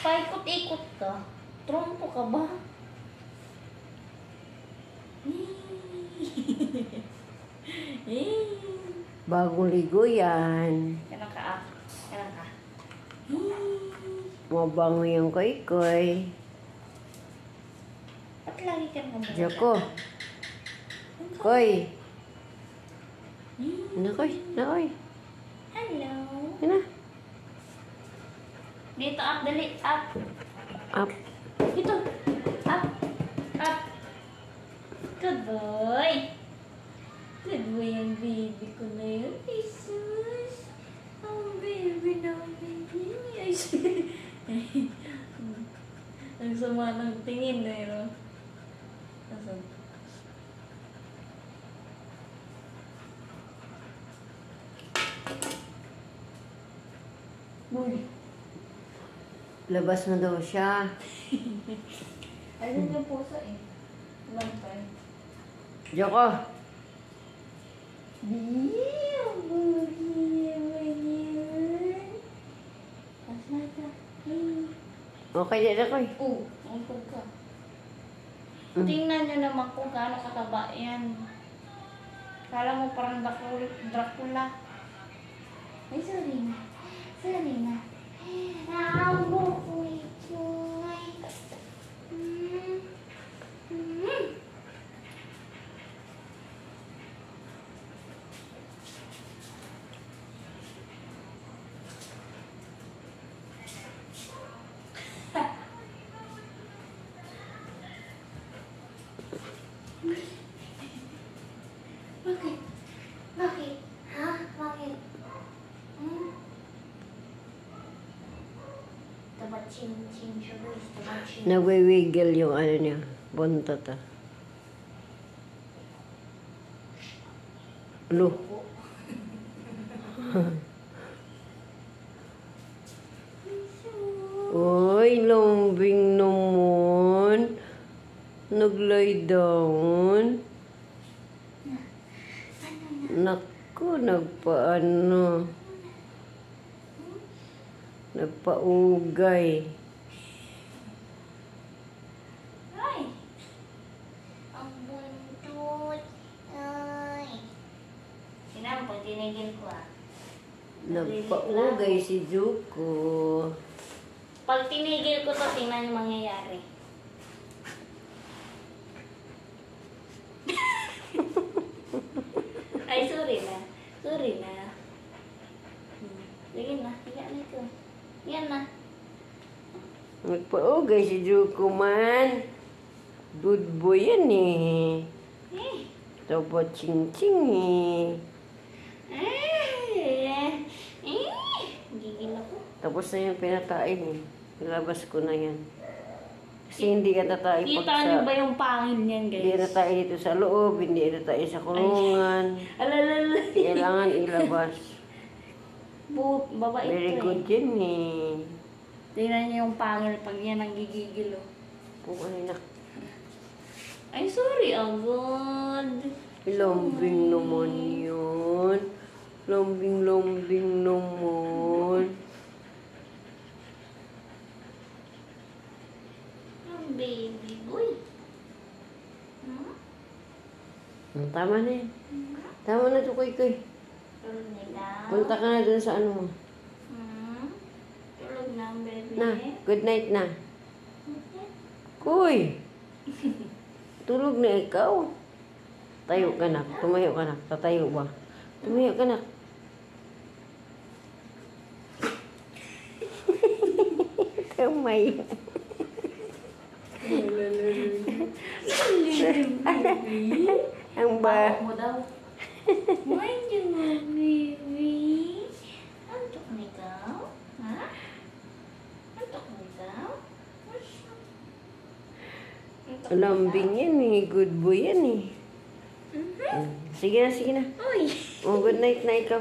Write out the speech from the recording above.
Paikot-ikot ka. Trompo ka ba? Bagong ligo yan. Ganun ka ah. Ganun ka. Mabango yung koy-koy. Ba't lagi ka naman? Joko. Koy. Ano koy? Ano koy? Hello. Ano? Dito up, dali. Up. Up. Dito. Up. Up. Good boy. Good boy ang baby ko na yun. Jesus. Ang baby na baby. Ay, ang sama ng tingin na yun. Asan? Boy. Labas na daw siya. Ayun yung puso eh. Long time. Joko. Ang buhay naman yun. Asa ka? Okay na koy. Oo, ang ka. Tingnan nyo naman kung gaano kataba yan. Kala mo parang Dracula. Ay, sorry na. Sorry na. Nakaambo ko ito. Bakit? Bakit? Ha? Bakit? Tabat-ching-ching siya guys. Tabat-ching. Nagwiwiggle yung ano niya. Buntot ah. Lo. Uy, lambing naman. Naglay down. Naku, nagpaano. Nagpaugay. Ay! Ang buntot. Ay! Sinabi po, tinigil ko ah. Nagpaugay si Juko. Pag tinigil ko to, tingnan yung mangyayari. Ay, sorry na. Sorry na. Sige na. Higa na ito. Yan na. Nagpaugay si Juko man. Good boy yan eh. Eh. Tapa ching-ching eh. Gigil ako. Tapos na yung pinakain eh. Nilabas ko na yan. Kasi hindi ka tayo Kita niyo ba yung pangil niyan, guys? Hindi na tayo dito sa loob, hindi na tayo sa kulungan. Alalala. Kailangan ilabas. Babae Very ito good yan eh. Tingnan niyo yung pangil pag yan ang gigigil, oh. Ano na. Ay, sorry, agad. Lambing naman yun. Lambing naman. Ang baby boy. Tama na yan. Tama na ito, koy-koy. Tulog nila. Punta ka na dun sa ano mo. Tulog na ang baby. Na, good night na. Kuy! Tulog na ikaw. Tayo ka na. Tumayo ka na. Tatayo ba? Tumayo ka na. Tumayo. Ang ba? Mo daw. Mind you, baby. Antok na ikaw? Ha? Antok na ikaw? Lambing yan eh. Good boy yan eh. Sige na, sige na. Uy! Oh, good night na ikaw.